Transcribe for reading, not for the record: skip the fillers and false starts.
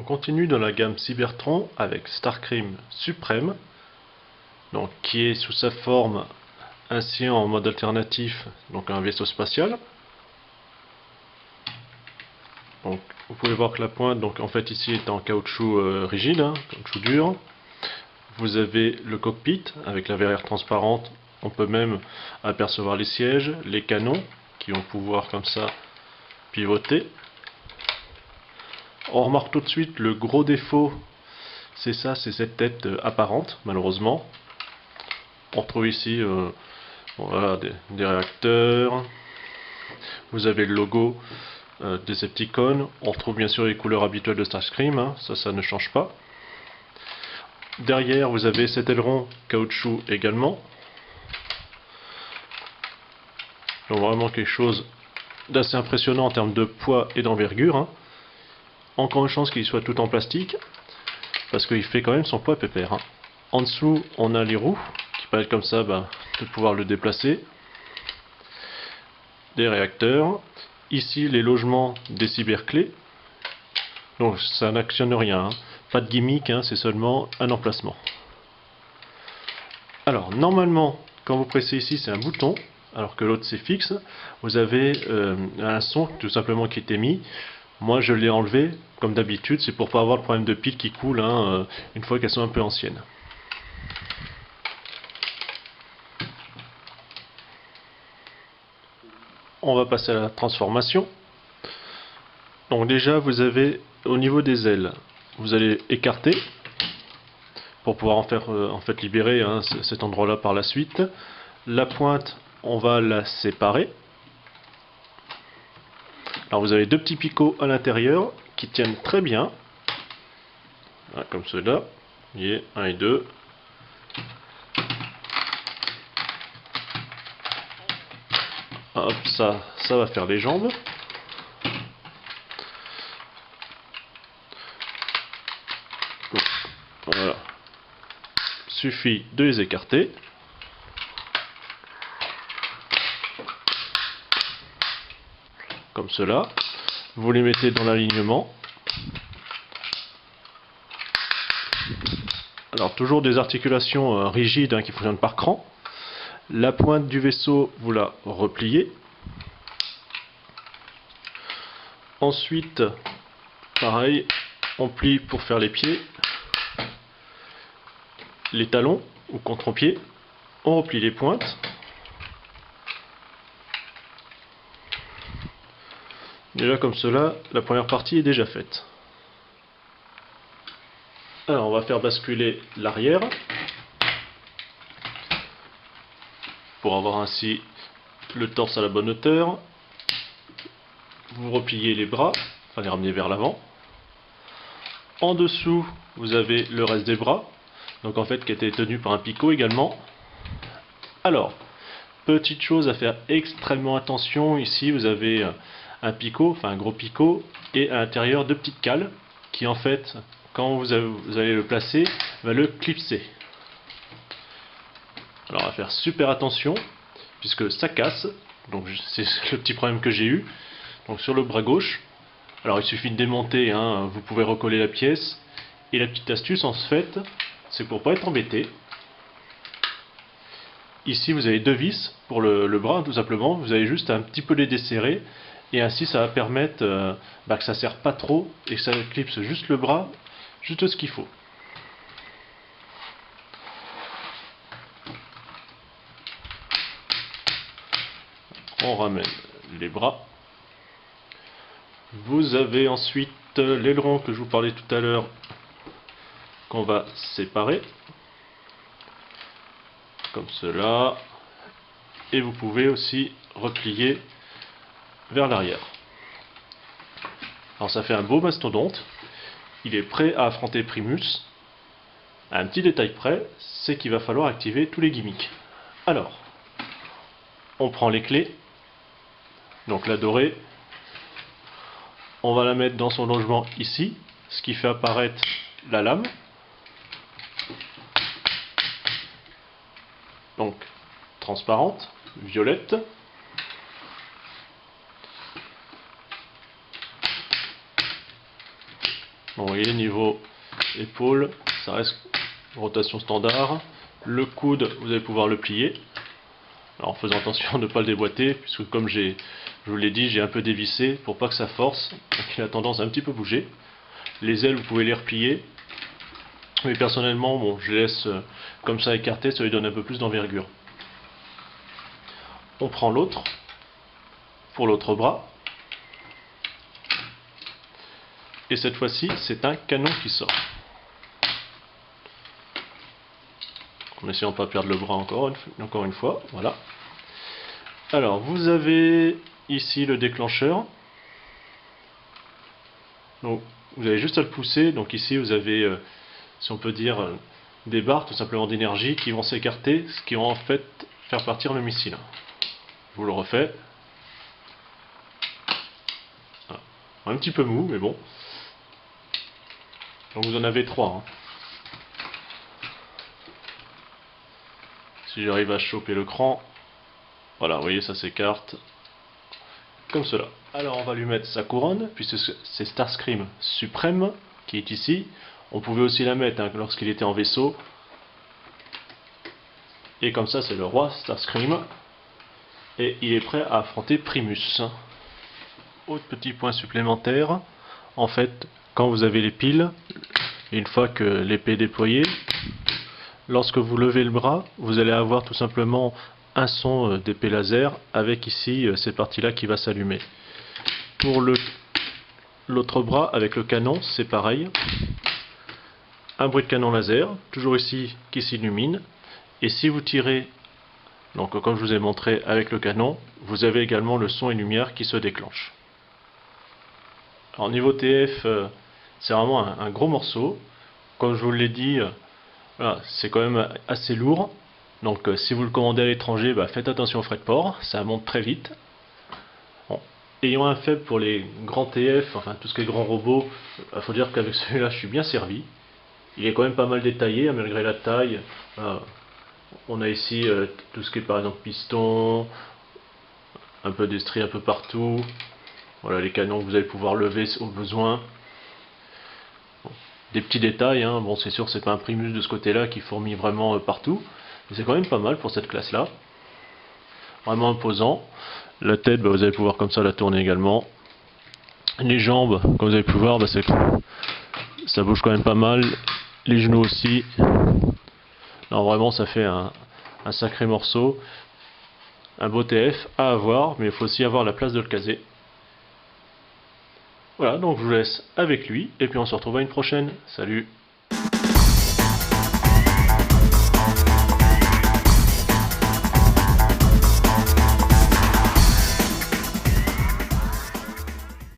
continue dans la gamme Cybertron avec Starscream Supreme, donc qui est sous sa forme ainsi en mode alternatif, donc un vaisseau spatial. Donc vous pouvez voir que la pointe, donc en fait ici est en caoutchouc rigide, caoutchouc dur. Vous avez le cockpit avec la verrière transparente. On peut même apercevoir les sièges, les canons qui vont pouvoir comme ça pivoter. On remarque tout de suite le gros défaut, c'est cette tête apparente, malheureusement. On retrouve ici voilà, des réacteurs. Vous avez le logo Decepticon. On retrouve bien sûr les couleurs habituelles de Starscream, ça ne change pas. Derrière, vous avez cet aileron caoutchouc également. Donc vraiment quelque chose d'assez impressionnant en termes de poids et d'envergure. Encore une chance qu'il soit tout en plastique, parce qu'il fait quand même son poids pépère. En dessous, on a les roues, qui permettent comme ça de pouvoir le déplacer. Des réacteurs. Ici, les logements des cyberclés. Donc ça n'actionne rien, pas de gimmick, c'est seulement un emplacement. Alors, normalement, quand vous pressez ici, c'est un bouton, alors que l'autre c'est fixe. Vous avez un son tout simplement qui est émis. Moi je l'ai enlevé comme d'habitude, c'est pour pas avoir le problème de piles qui coulent une fois qu'elles sont un peu anciennes. On va passer à la transformation. Donc déjà vous avez au niveau des ailes, vous allez écarter pour pouvoir en fait libérer cet endroit là par la suite. La pointe, on va la séparer. Alors vous avez deux petits picots à l'intérieur qui tiennent très bien, comme ceux-là, vous voyez, 1 et 2. Hop, ça va faire les jambes. Voilà. Suffit de les écarter. Comme cela. Vous les mettez dans l'alignement. Alors toujours des articulations rigides qui fonctionnent par cran. La pointe du vaisseau, vous la repliez. Ensuite, pareil, on plie pour faire les pieds. Les talons ou contre-pieds. On replie les pointes. Déjà comme cela, la première partie est déjà faite. Alors on va faire basculer l'arrière pour avoir ainsi le torse à la bonne hauteur. Vous repliez les bras, enfin les ramener vers l'avant. En dessous, vous avez le reste des bras, donc en fait qui a été tenu par un picot également. Alors, petite chose à faire extrêmement attention, ici vous avez un picot, enfin un gros picot, et à l'intérieur deux petites cales qui en fait, quand vous allez le placer, va le clipser. Alors on va faire super attention, puisque ça casse, donc c'est le petit problème que j'ai eu. Donc sur le bras gauche, alors il suffit de démonter, vous pouvez recoller la pièce, et la petite astuce en fait, c'est pour pas être embêté. Ici vous avez deux vis pour le bras tout simplement, vous allez juste un petit peu les desserrer, et ainsi ça va permettre que ça ne serre pas trop, et que ça clipse juste le bras, juste ce qu'il faut. On ramène les bras. Vous avez ensuite l'aileron que je vous parlais tout à l'heure qu'on va séparer comme cela, et vous pouvez aussi replier vers l'arrière. Alors ça fait un beau mastodonte, il est prêt à affronter Primus. À un petit détail près, c'est qu'il va falloir activer tous les gimmicks. Alors, on prend les clés, donc la dorée, on va la mettre dans son logement ici, ce qui fait apparaître la lame. Donc transparente, violette. Bon, vous voyez, niveau épaule, ça reste rotation standard. Le coude, vous allez pouvoir le plier. Alors, en faisant attention de ne pas le déboîter, puisque comme je vous l'ai dit, j'ai un peu dévissé pour pas que ça force. Donc il a tendance à un petit peu bouger. Les ailes, vous pouvez les replier. Mais personnellement, bon, je les laisse comme ça écartés, ça lui donne un peu plus d'envergure. On prend l'autre, pour l'autre bras. Et cette fois-ci, c'est un canon qui sort. En essayant de ne pas perdre le bras encore une fois. Voilà. Alors, vous avez ici le déclencheur. Donc, vous avez juste à le pousser. Donc ici, vous avez, si on peut dire, des barres tout simplement d'énergie qui vont s'écarter, ce qui vont en fait faire partir le missile. Je vous le refais. Voilà. Un petit peu mou, mais bon. Donc vous en avez 3. Hein. Si j'arrive à choper le cran, voilà, vous voyez, ça s'écarte comme cela. Alors on va lui mettre sa couronne, puisque c'est Starscream Suprême qui est ici. On pouvait aussi la mettre lorsqu'il était en vaisseau. Et comme ça, c'est le roi Starscream. Et il est prêt à affronter Primus. Autre petit point supplémentaire, en fait, quand vous avez les piles, une fois que l'épée est déployée, lorsque vous levez le bras, vous allez avoir tout simplement un son d'épée laser avec ici cette partie-là qui va s'allumer. Pour l'autre bras avec le canon, c'est pareil. Un bruit de canon laser, toujours ici qui s'illumine. Et si vous tirez, donc comme je vous ai montré avec le canon, vous avez également le son et lumière qui se déclenchent. Alors niveau TF, c'est vraiment un gros morceau. Comme je vous l'ai dit, voilà, c'est quand même assez lourd. Donc si vous le commandez à l'étranger, faites attention aux frais de port, ça monte très vite. Bon. Ayant un faible pour les grands TF, enfin tout ce qui est grands robots, il faut dire qu'avec celui-là je suis bien servi. Il est quand même pas mal détaillé, malgré la taille. On a ici tout ce qui est par exemple piston, un peu d'estrie un peu partout. Voilà les canons que vous allez pouvoir lever au besoin. Bon, des petits détails, hein. Bon c'est sûr c'est pas un Primus de ce côté-là qui fourmille vraiment partout. Mais c'est quand même pas mal pour cette classe-là. Vraiment imposant. La tête, vous allez pouvoir comme ça la tourner également. Les jambes, comme vous avez pu voir, ça bouge quand même pas mal. Les genoux aussi. Non, vraiment ça fait un sacré morceau. Un beau TF à avoir, mais il faut aussi avoir la place de le caser. Voilà, donc je vous laisse avec lui, et puis on se retrouve à une prochaine. Salut!